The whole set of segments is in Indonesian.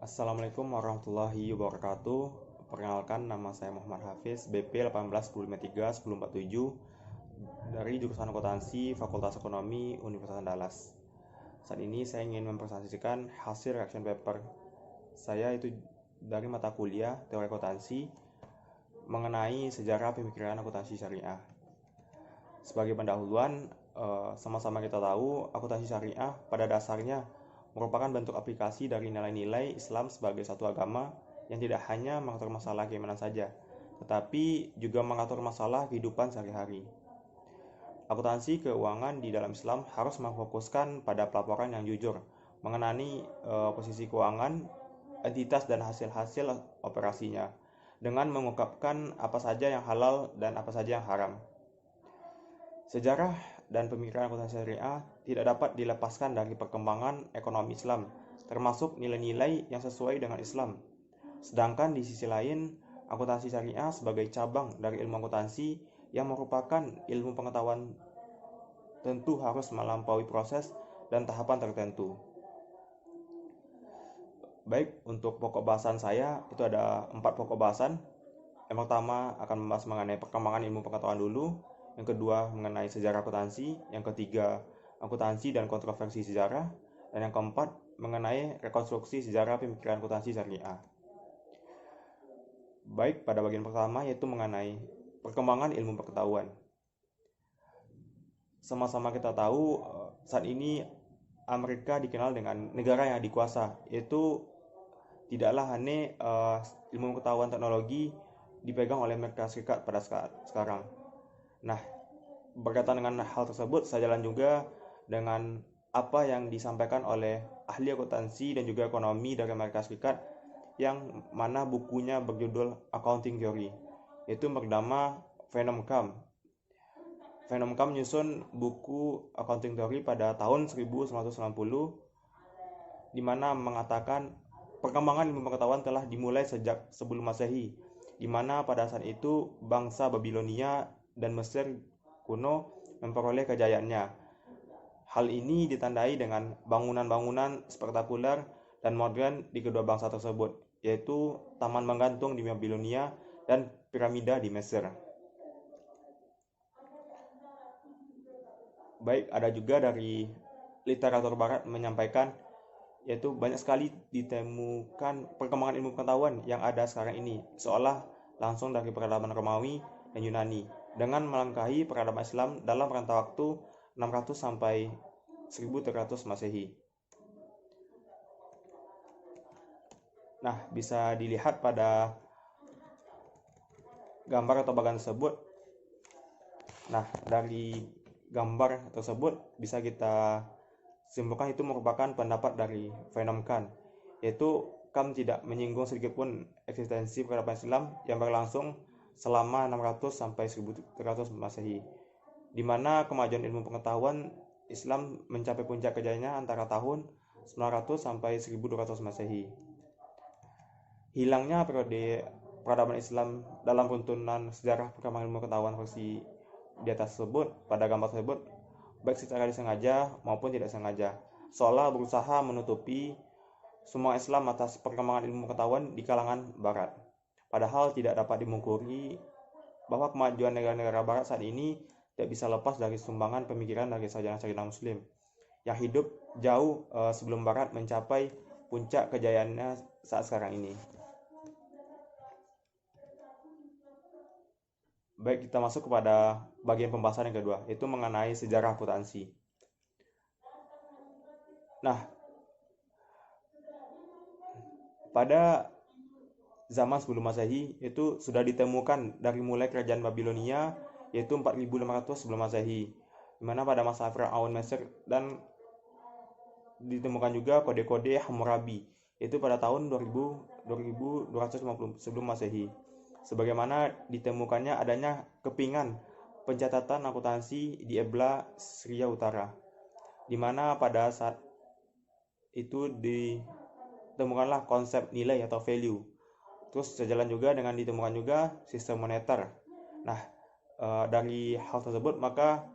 Assalamualaikum warahmatullahi wabarakatuh. Perkenalkan, nama saya Muhammad Hafiz, BP 1810531047 dari jurusan Akuntansi Fakultas Ekonomi Universitas Andalas. Saat ini saya ingin mempresentasikan hasil reaction paper saya itu dari mata kuliah Teori Akuntansi mengenai sejarah pemikiran akuntansi syariah. Sebagai pendahuluan, sama-sama kita tahu akuntansi syariah pada dasarnya merupakan bentuk aplikasi dari nilai-nilai Islam sebagai satu agama yang tidak hanya mengatur masalah keimanan saja, tetapi juga mengatur masalah kehidupan sehari-hari. Akuntansi keuangan di dalam Islam harus memfokuskan pada pelaporan yang jujur mengenai posisi keuangan, entitas dan hasil-hasil operasinya, dengan mengungkapkan apa saja yang halal dan apa saja yang haram. Sejarah dan pemikiran akuntansi syariah tidak dapat dilepaskan dari perkembangan ekonomi Islam, termasuk nilai-nilai yang sesuai dengan Islam. Sedangkan di sisi lain, akuntansi syariah sebagai cabang dari ilmu akuntansi yang merupakan ilmu pengetahuan tentu harus melampaui proses dan tahapan tertentu. Baik, untuk pokok bahasan saya itu ada 4 pokok bahasan. Yang pertama akan membahas mengenai perkembangan ilmu pengetahuan dulu. Yang kedua mengenai sejarah akuntansi, yang ketiga akuntansi dan kontroversi sejarah, dan yang keempat mengenai rekonstruksi sejarah pemikiran akuntansi syariah. Baik, pada bagian pertama yaitu mengenai perkembangan ilmu pengetahuan. Sama-sama kita tahu saat ini Amerika dikenal dengan negara yang dikuasa, yaitu tidaklah hanya ilmu pengetahuan teknologi dipegang oleh Amerika Serikat pada sekarang. Nah, berkaitan dengan hal tersebut, saya jalan juga dengan apa yang disampaikan oleh ahli akuntansi dan juga ekonomi dari Amerika Serikat yang mana bukunya berjudul Accounting Theory, yaitu bernama Venom-Kamm. Venom-Kamm menyusun buku Accounting Theory pada tahun 1990, di mana mengatakan perkembangan ilmu pengetahuan telah dimulai sejak sebelum Masehi, di mana pada saat itu bangsa Babilonia dan Mesir kuno memperoleh kejayaannya. Hal ini ditandai dengan bangunan-bangunan spektakuler dan modern di kedua bangsa tersebut, yaitu taman menggantung di Babilonia dan piramida di Mesir. Baik, ada juga dari literatur barat menyampaikan yaitu banyak sekali ditemukan perkembangan ilmu pengetahuan yang ada sekarang ini seolah langsung dari peradaban Romawi dan Yunani, dengan melangkahi peradaban Islam dalam rentang waktu 600 sampai 1300 Masehi. Nah, bisa dilihat pada gambar atau bagian tersebut. Nah, dari gambar tersebut bisa kita simpulkan itu merupakan pendapat dari Venom-Kamm, yaitu Kamm tidak menyinggung sedikitpun eksistensi peradaban Islam yang berlangsung selama 600 sampai 1300 Masehi, di mana kemajuan ilmu pengetahuan Islam mencapai puncak kejayaannya antara tahun 900 sampai 1200 Masehi. Hilangnya periode peradaban Islam dalam runtunan sejarah perkembangan ilmu pengetahuan versi di atas tersebut pada gambar tersebut baik secara disengaja maupun tidak sengaja, seolah berusaha menutupi semua Islam atas perkembangan ilmu pengetahuan di kalangan Barat. Padahal tidak dapat dimungkiri bahwa kemajuan negara-negara Barat saat ini tidak bisa lepas dari sumbangan pemikiran dari sarjana-sarjana Muslim yang hidup jauh sebelum Barat mencapai puncak kejayaannya saat sekarang ini. Baik, kita masuk kepada bagian pembahasan yang kedua, yaitu mengenai sejarah akuntansi. Nah, pada zaman sebelum Masehi itu sudah ditemukan dari mulai kerajaan Babilonia, yaitu 4500 sebelum Masehi, di mana pada masa Firaun Mesir, dan ditemukan juga kode-kode Hammurabi, yaitu pada tahun 2250 sebelum Masehi. Sebagaimana ditemukannya adanya kepingan pencatatan akuntansi di Ebla, Syria Utara, di mana pada saat itu ditemukanlah konsep nilai atau value. Terus sejalan juga dengan ditemukan juga sistem moneter. Nah, dari hal tersebut maka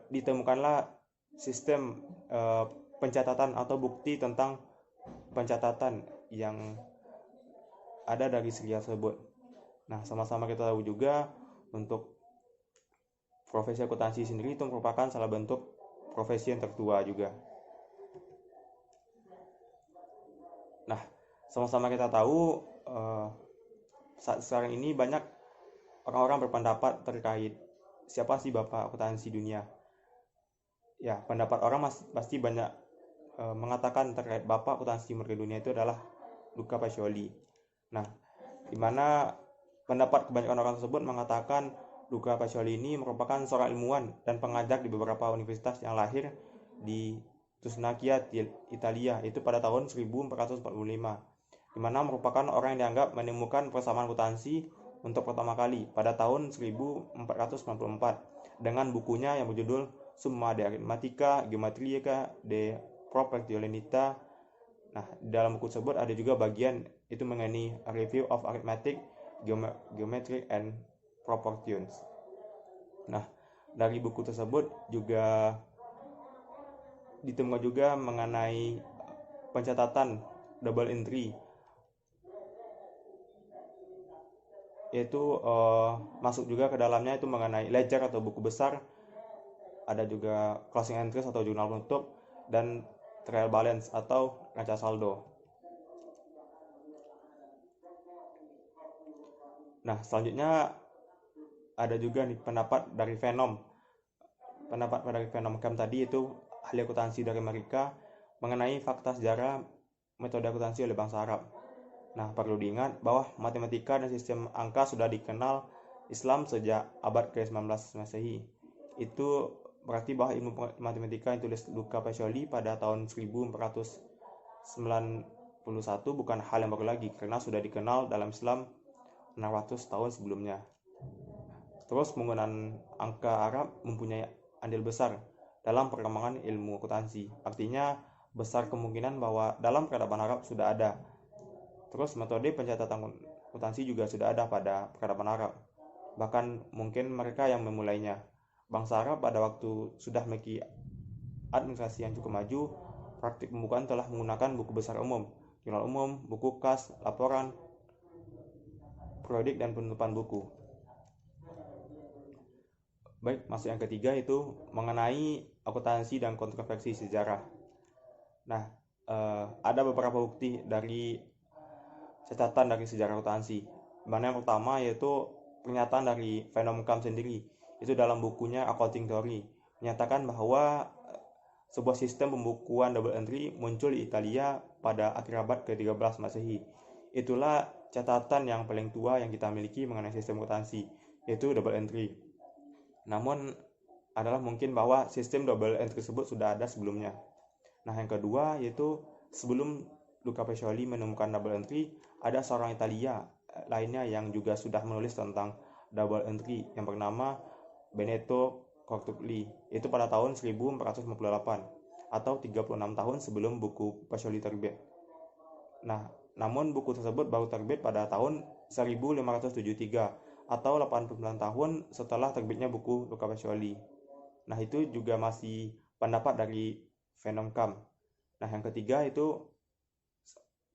ditemukanlah sistem pencatatan atau bukti tentang pencatatan yang ada dari segi tersebut. Nah, sama-sama kita tahu juga untuk profesi akuntansi sendiri itu merupakan salah bentuk profesi yang tertua juga. Nah, sama-sama kita tahu saat sekarang ini banyak orang-orang berpendapat terkait siapa sih bapak akuntansi dunia. Ya, pendapat orang pasti banyak mengatakan terkait bapak akuntansi murni dunia itu adalah Luca Pacioli. Nah, di mana pendapat kebanyakan orang tersebut mengatakan Luca Pacioli ini merupakan seorang ilmuwan dan pengajar di beberapa universitas yang lahir di Tusnacchia, Italia, itu pada tahun 1445, di mana merupakan orang yang dianggap menemukan persamaan akuntansi untuk pertama kali pada tahun 1494 dengan bukunya yang berjudul Summa de Arithmetica Geometrica de Proportionalita. Nah, dalam buku tersebut ada juga bagian itu mengenai Review of Arithmetic, Geometry and Proportions. Nah, dari buku tersebut juga ditemukan juga mengenai pencatatan double entry, yaitu masuk juga ke dalamnya itu mengenai ledger atau buku besar, ada juga closing entries atau jurnal penutup, dan trial balance atau neraca saldo. Nah, selanjutnya ada juga nih pendapat dari Venom. Pendapat dari Venom Camp tadi itu ahli akuntansi dari Amerika mengenai fakta sejarah metode akuntansi oleh bangsa Arab. Nah, perlu diingat bahwa matematika dan sistem angka sudah dikenal Islam sejak abad ke-19 Masehi. Itu berarti bahwa ilmu matematika yang ditulis Luca Pacioli pada tahun 1491 bukan hal yang baru lagi, karena sudah dikenal dalam Islam 600 tahun sebelumnya. Terus penggunaan angka Arab mempunyai andil besar dalam perkembangan ilmu akuntansi. Artinya besar kemungkinan bahwa dalam peradaban Arab sudah ada. Terus metode pencatatan akuntansi juga sudah ada pada peradaban Arab. Bahkan mungkin mereka yang memulainya. Bangsa Arab pada waktu sudah memiliki administrasi yang cukup maju, praktik pembukuan telah menggunakan buku besar umum, jurnal umum, buku kas, laporan, periodik, dan penutupan buku. Baik, masuk yang ketiga itu mengenai akuntansi dan kontroversi sejarah. Nah, ada beberapa bukti dari catatan dari sejarah akuntansi. Mana yang pertama yaitu pernyataan dari Venom Camp sendiri. Itu dalam bukunya Accounting Theory menyatakan bahwa sebuah sistem pembukuan double entry muncul di Italia pada akhir abad ke-13 Masehi. Itulah catatan yang paling tua yang kita miliki mengenai sistem akuntansi, yaitu double entry. Namun adalah mungkin bahwa sistem double entry tersebut sudah ada sebelumnya. Nah, yang kedua yaitu sebelum Luca Pacioli menemukan double entry, ada seorang Italia lainnya yang juga sudah menulis tentang double entry yang bernama Benedetto Cortugli, itu pada tahun 1458 atau 36 tahun sebelum buku Pacioli terbit. Nah, namun buku tersebut baru terbit pada tahun 1573 atau 89 tahun setelah terbitnya buku Luca Pacioli. Nah, itu juga masih pendapat dari Venom Camp. Nah, yang ketiga itu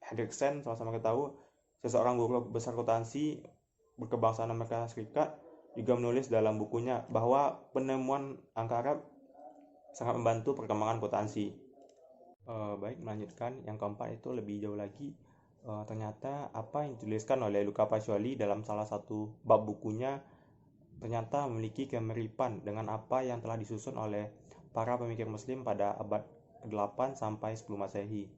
Hendriksen, sama-sama kita tahu, seseorang guru besar akuntansi berkebangsaan Amerika Serikat, juga menulis dalam bukunya bahwa penemuan angka Arab sangat membantu perkembangan akuntansi. Baik, melanjutkan yang keempat itu lebih jauh lagi. Ternyata apa yang dituliskan oleh Luca Pacioli dalam salah satu bab bukunya ternyata memiliki kemiripan dengan apa yang telah disusun oleh para pemikir muslim pada abad ke-8 sampai 10 Masehi.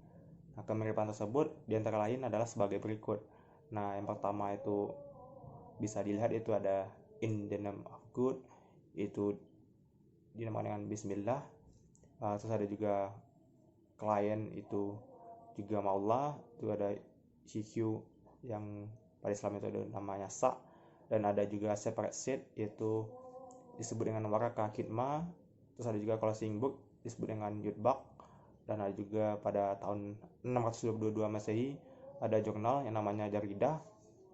Nah, kemiripan tersebut diantara lain adalah sebagai berikut. Nah, yang pertama itu bisa dilihat itu ada in the name of good, itu dinamakan dengan Bismillah. Terus ada juga klien itu juga Maullah, itu ada CQ yang pada Islam itu ada namanya Sa, dan ada juga separate sheet yaitu disebut dengan waraka khidmah. Terus ada juga closing book disebut dengan yudbak, dan ada juga pada tahun 622 Masehi ada jurnal yang namanya Jaridah,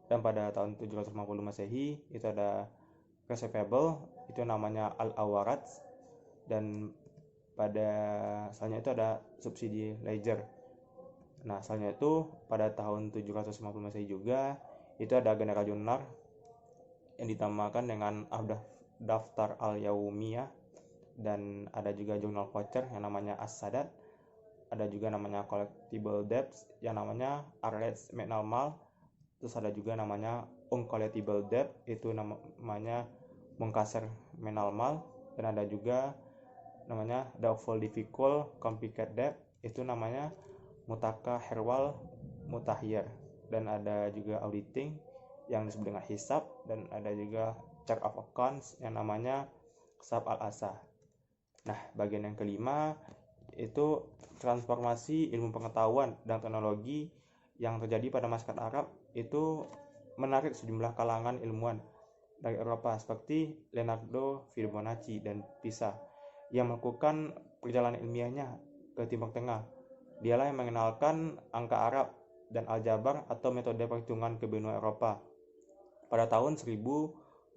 dan pada tahun 750 Masehi itu ada receivable itu namanya Al-Awarat, dan pada selanjutnya itu ada subsidi ledger. Nah, selanjutnya itu pada tahun 750 Masehi juga itu ada agenda rajunar yang ditamakan dengan Daftar al-Yaumiyah, dan ada juga jurnal voucher yang namanya As-Sadat, ada juga namanya collectible debts yang namanya Arets Menalmal, terus ada juga namanya uncollectible debt itu namanya Mungkaser Menalmal, dan ada juga namanya doubtful difficult complicated debt itu namanya Mutaka Herwal Mutahyir, dan ada juga auditing yang disebut dengan hisab, dan ada juga chart of accounts yang namanya Sab al-Asa. Nah, bagian yang kelima itu transformasi ilmu pengetahuan dan teknologi yang terjadi pada masyarakat Arab itu menarik sejumlah kalangan ilmuwan dari Eropa seperti Leonardo Fibonacci dan Pisa yang melakukan perjalanan ilmiahnya ke Timur Tengah. Dialah yang mengenalkan angka Arab dan aljabar atau metode perhitungan ke benua Eropa pada tahun 1202.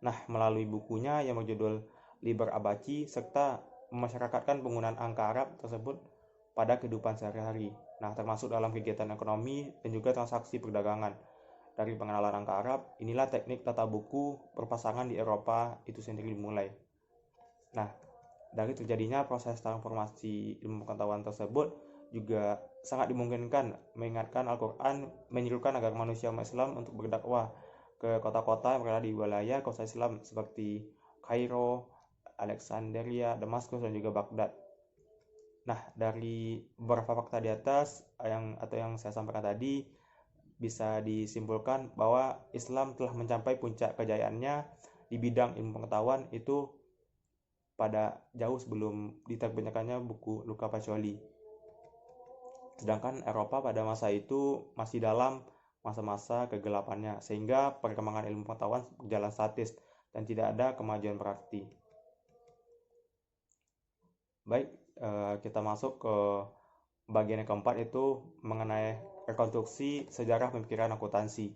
Nah, melalui bukunya yang berjudul Liber Abaci serta memasyarakatkan penggunaan angka Arab tersebut pada kehidupan sehari-hari. Nah, termasuk dalam kegiatan ekonomi dan juga transaksi perdagangan. Dari pengenalan angka Arab, inilah teknik tata buku perpasangan di Eropa itu sendiri dimulai. Nah, dari terjadinya proses transformasi ilmu pengetahuan tersebut juga sangat dimungkinkan mengingatkan Al-Quran menyerukan agar manusia umat Islam untuk berdakwah ke kota-kota yang berada di wilayah kota Islam seperti Kairo, Alexandria, Damaskus, dan juga Baghdad. Nah, dari beberapa fakta di atas yang saya sampaikan tadi bisa disimpulkan bahwa Islam telah mencapai puncak kejayaannya di bidang ilmu pengetahuan itu pada jauh sebelum diterbitkannya buku Luca Pacioli. Sedangkan Eropa pada masa itu masih dalam masa-masa kegelapannya, sehingga perkembangan ilmu pengetahuan berjalan statis dan tidak ada kemajuan berarti. Baik, kita masuk ke bagian yang keempat, itu mengenai rekonstruksi sejarah pemikiran akuntansi.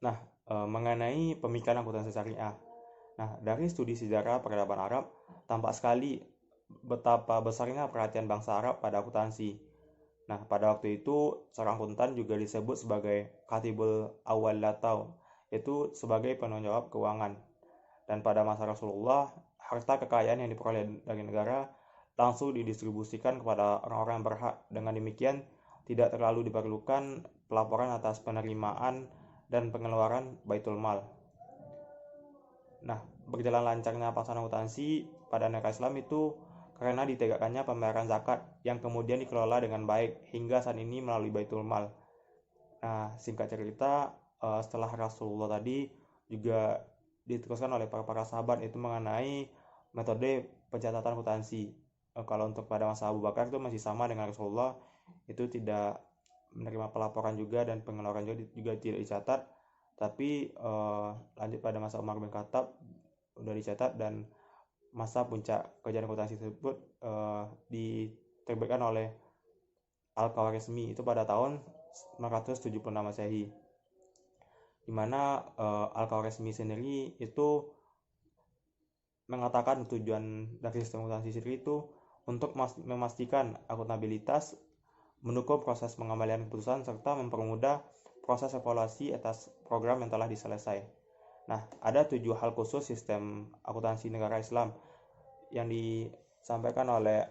Nah, mengenai pemikiran akuntansi syariah. Nah, dari studi sejarah peradaban Arab, tampak sekali betapa besarnya perhatian bangsa Arab pada akuntansi. Nah, pada waktu itu, seorang akuntan juga disebut sebagai Katibul Awal Latau, yaitu sebagai penanggung jawab keuangan. Dan pada masa Rasulullah, harta kekayaan yang diperoleh dari negara langsung didistribusikan kepada orang-orang yang berhak. Dengan demikian, tidak terlalu diperlukan pelaporan atas penerimaan dan pengeluaran Baitul Mal. Nah, berjalan lancarnya pelaksanaan akuntansi pada negara Islam itu karena ditegakkannya pembayaran zakat yang kemudian dikelola dengan baik hingga saat ini melalui Baitul Mal. Nah, singkat cerita, setelah Rasulullah tadi juga diteruskan oleh para sahabat itu mengenai metode pencatatan akuntansi. Kalau untuk pada masa Abu Bakar itu masih sama dengan Rasulullah, itu tidak menerima pelaporan juga dan pengeluaran juga tidak dicatat, tapi lanjut pada masa Umar bin Khattab udah dicatat, dan masa puncak kerjaan akuntansi tersebut diterbitkan oleh Al-Khawarizmi itu pada tahun 976 Masehi, di mana Al-Khawarizmi sendiri itu mengatakan tujuan dari sistem akuntansi sendiri itu untuk memastikan akuntabilitas, mendukung proses pengembalian keputusan, serta mempermudah proses evaluasi atas program yang telah diselesai. Nah, ada 7 hal khusus sistem akuntansi negara Islam yang disampaikan oleh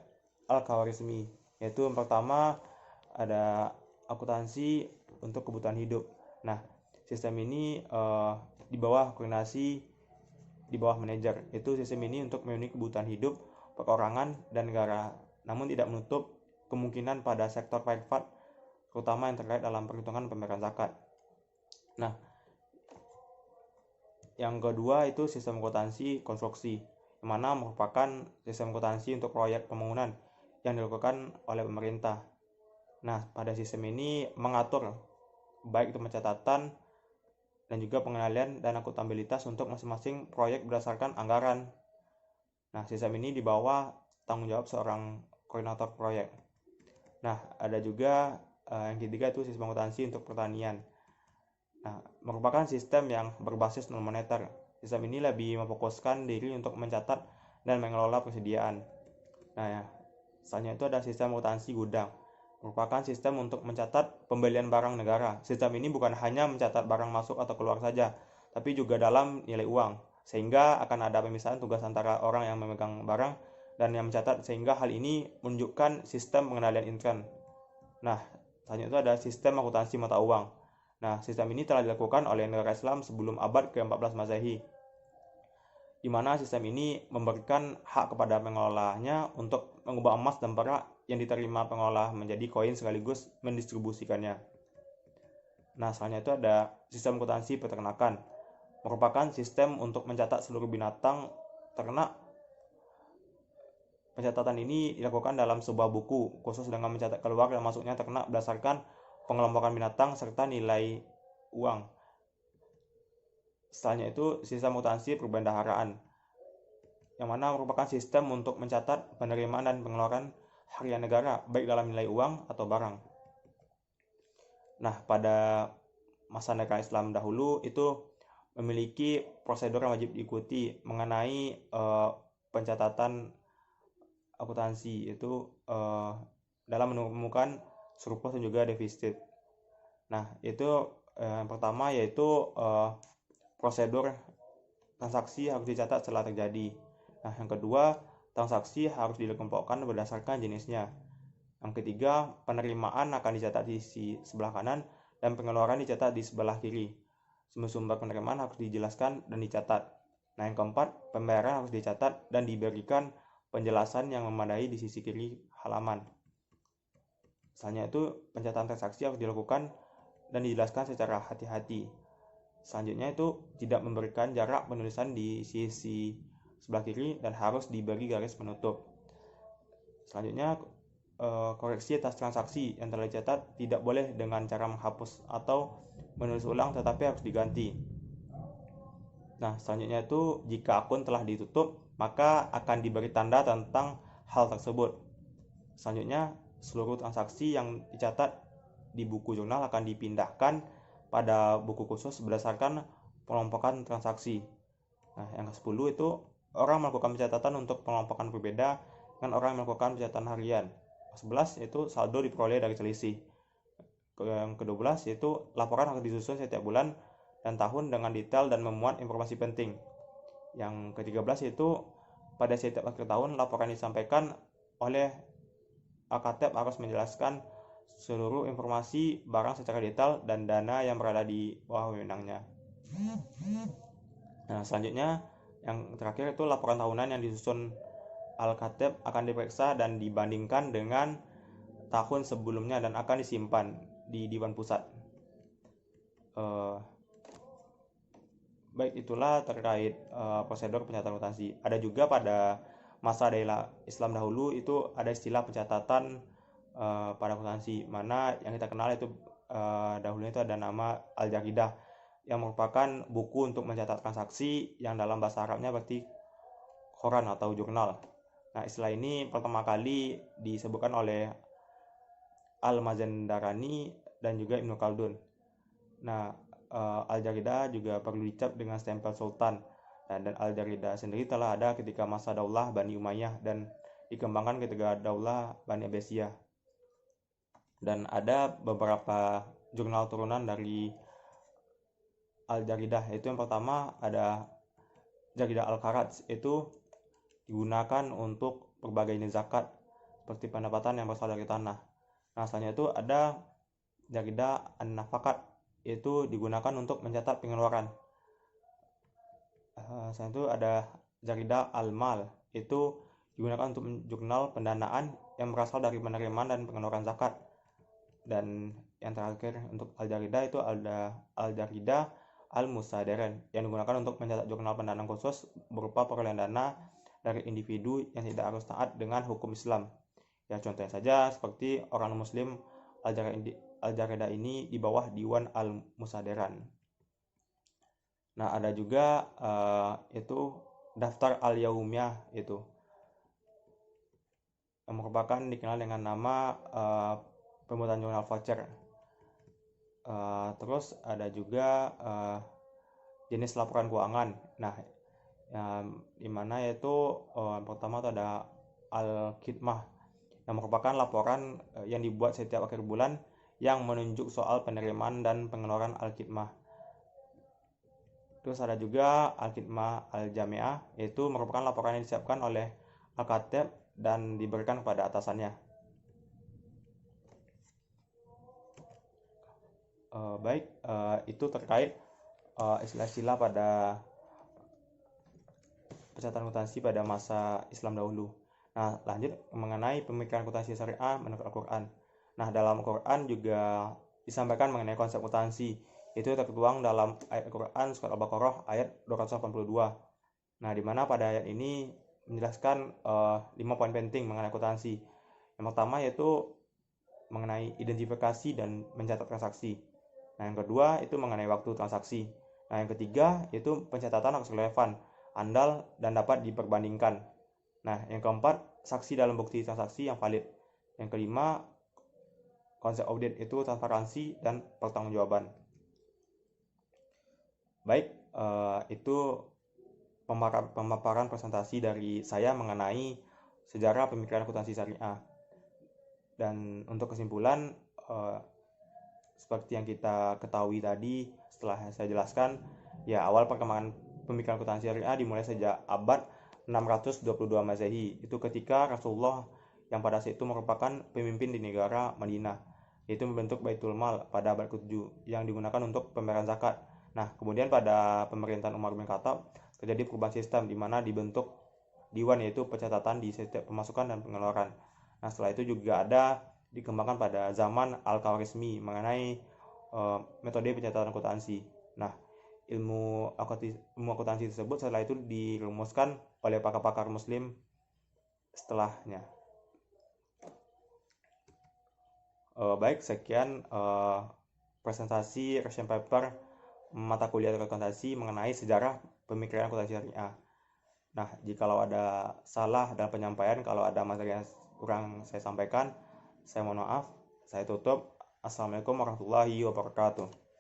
Al-Khawarizmi, yaitu yang pertama ada akuntansi untuk kebutuhan hidup. Nah, sistem ini di bawah koordinasi di bawah manajer. Itu sistem ini untuk memenuhi kebutuhan hidup perorangan dan negara, namun tidak menutup kemungkinan pada sektor privat, terutama yang terkait dalam perhitungan pembayaran zakat. Nah, yang kedua itu sistem akuntansi konstruksi, yang mana merupakan sistem akuntansi untuk proyek pembangunan yang dilakukan oleh pemerintah. Nah, pada sistem ini mengatur baik itu pencatatan dan juga pengendalian dan akuntabilitas untuk masing-masing proyek berdasarkan anggaran. Nah, sistem ini di bawah tanggung jawab seorang koordinator proyek. Nah, ada juga yang ketiga itu sistem akuntansi untuk pertanian. Nah, merupakan sistem yang berbasis non moneter. Sistem ini lebih memfokuskan diri untuk mencatat dan mengelola persediaan. Nah, ya, selanjutnya itu ada sistem akuntansi gudang, merupakan sistem untuk mencatat pembelian barang negara. Sistem ini bukan hanya mencatat barang masuk atau keluar saja, tapi juga dalam nilai uang, sehingga akan ada pemisahan tugas antara orang yang memegang barang dan yang mencatat, sehingga hal ini menunjukkan sistem pengendalian intern. Nah, selanjutnya itu ada sistem akuntansi mata uang. Nah, sistem ini telah dilakukan oleh negara Islam sebelum abad ke-14 Masehi, di mana sistem ini memberikan hak kepada pengelolanya untuk mengubah emas dan perak yang diterima pengelola menjadi koin sekaligus mendistribusikannya. Nah, selanjutnya itu ada sistem akuntansi peternakan, merupakan sistem untuk mencatat seluruh binatang ternak. Pencatatan ini dilakukan dalam sebuah buku khusus dengan mencatat keluar dan masuknya ternak berdasarkan pengelompokan binatang serta nilai uang. Selanjutnya itu sistem akuntansi perbendaharaan, yang mana merupakan sistem untuk mencatat penerimaan dan pengeluaran harian negara, baik dalam nilai uang atau barang. Nah, pada masa negara Islam dahulu itu memiliki prosedur yang wajib diikuti mengenai pencatatan akuntansi itu dalam menemukan surplus dan juga defisit. Nah, itu yang pertama yaitu prosedur transaksi harus dicatat setelah terjadi. Nah, yang kedua, transaksi harus dikelompokkan berdasarkan jenisnya. Yang ketiga, penerimaan akan dicatat di sisi sebelah kanan dan pengeluaran dicatat di sebelah kiri. Sumber-sumber penerimaan harus dijelaskan dan dicatat. Nah, yang keempat, pembayaran harus dicatat dan diberikan penjelasan yang memadai di sisi kiri halaman. Selanjutnya itu pencatatan transaksi harus dilakukan dan dijelaskan secara hati-hati. Selanjutnya itu tidak memberikan jarak penulisan di sisi sebelah kiri dan harus diberi garis penutup. Selanjutnya koreksi atas transaksi yang telah dicatat tidak boleh dengan cara menghapus atau menulis ulang, tetapi harus diganti. Nah, selanjutnya itu jika akun telah ditutup, maka akan diberi tanda tentang hal tersebut. Selanjutnya, seluruh transaksi yang dicatat di buku jurnal akan dipindahkan pada buku khusus berdasarkan pengelompokan transaksi. Nah, yang ke-10 itu orang melakukan pencatatan untuk pengelompokan berbeda dengan orang yang melakukan pencatatan harian. 11 itu saldo diperoleh dari selisih. Yang ke-12 yaitu laporan harus disusun setiap bulan dan tahun dengan detail dan memuat informasi penting. Yang ke-13 yaitu pada setiap akhir tahun laporan disampaikan oleh Alkateb harus menjelaskan seluruh informasi barang secara detail dan dana yang berada di bawah wewenangnya. Nah, selanjutnya yang terakhir itu laporan tahunan yang disusun Alkateb akan diperiksa dan dibandingkan dengan tahun sebelumnya dan akan disimpan di Dewan Pusat. Baik, itulah terkait prosedur pencatatan akuntansi. Ada juga pada masa Islam dahulu itu ada istilah pencatatan pada akuntansi, mana yang kita kenal itu dahulunya itu ada nama Al-Jaridah, yang merupakan buku untuk mencatat transaksi yang dalam bahasa Arabnya berarti koran atau jurnal. Nah, istilah ini pertama kali disebutkan oleh Al-Mazandarani dan juga Ibnu Khaldun. Nah, Al-Jaridah juga perlu dicap dengan stempel Sultan, dan Al-Jaridah sendiri telah ada ketika masa Daulah Bani Umayyah dan dikembangkan ketika Daulah Bani Abbasiyah. Dan ada beberapa jurnal turunan dari Al-Jaridah, itu yang pertama ada Jaridah Al-Kharaj, itu digunakan untuk berbagai jenis zakat seperti pendapatan yang berasal dari tanah. Nah, selanjutnya itu ada Jaridah An-Nafakat, itu digunakan untuk mencatat pengeluaran. Selanjutnya itu ada Jaridah Al-Mal, itu digunakan untuk jurnal pendanaan yang berasal dari penerimaan dan pengeluaran zakat. Dan yang terakhir untuk Al-Jaridah itu ada Al-Jaridah Al-Musaderen, yang digunakan untuk mencatat jurnal pendanaan khusus berupa perolehan dana dari individu yang tidak harus taat dengan hukum Islam. Ya, contohnya saja seperti orang muslim Al-Jaridah ini di bawah Diwan Al-Musaderan. Nah, ada juga itu Daftar Al-Yaumiyah, itu yang merupakan dikenal dengan nama pembuatan jurnal voucher. Terus ada juga jenis laporan keuangan. Nah, dimana yaitu yang pertama itu ada Al-Khidmah, yang merupakan laporan yang dibuat setiap akhir bulan yang menunjuk soal penerimaan dan pengeluaran Al-Khidmah. Terus ada juga Al-Khidmah Al-Jami'ah, yaitu merupakan laporan yang disiapkan oleh Al-Khatib dan diberikan kepada atasannya. Itu terkait istilah-istilah pada pencatatan akuntansi pada masa Islam dahulu. Nah, lanjut mengenai pemikiran akuntansi syariah menurut Al-Quran. Nah, dalam Al-Quran juga disampaikan mengenai konsep akuntansi. Itu tertuang dalam ayat Al-Quran surat Al-Baqarah ayat 282. Nah, di mana pada ayat ini menjelaskan 5 poin penting mengenai akuntansi. Yang pertama yaitu mengenai identifikasi dan mencatat transaksi. Nah, yang kedua itu mengenai waktu transaksi. Nah, yang ketiga itu pencatatan harus relevan, andal, dan dapat diperbandingkan. Nah, yang keempat, saksi dalam bukti transaksi yang valid. Yang kelima, konsep audit itu transparansi dan pertanggungjawaban. Baik, itu pemaparan presentasi dari saya mengenai sejarah pemikiran akuntansi syariah. Dan untuk kesimpulan, seperti yang kita ketahui tadi setelah saya jelaskan, ya awal perkembangan pemikiran akuntansi syariah dimulai sejak abad 622 Masehi. Itu ketika Rasulullah yang pada saat itu merupakan pemimpin di negara Madinah, yaitu membentuk Baitul Mal pada abad ke-7 yang digunakan untuk pembayaran zakat. Nah, kemudian pada pemerintahan Umar bin Khattab terjadi perubahan sistem di mana dibentuk Diwan, yaitu pencatatan di setiap pemasukan dan pengeluaran. Nah, setelah itu juga ada dikembangkan pada zaman Al-Khawarizmi mengenai metode pencatatan akuntansi. Nah, ilmu akuntansi tersebut setelah itu dirumuskan oleh pakar-pakar muslim setelahnya. Baik, sekian presentasi revision paper mata kuliah akuntansi mengenai sejarah pemikiran akuntansi syariah. Nah, jikalau ada salah dalam penyampaian, kalau ada materi yang kurang saya sampaikan, saya mohon maaf. Saya tutup. Assalamualaikum warahmatullahi wabarakatuh.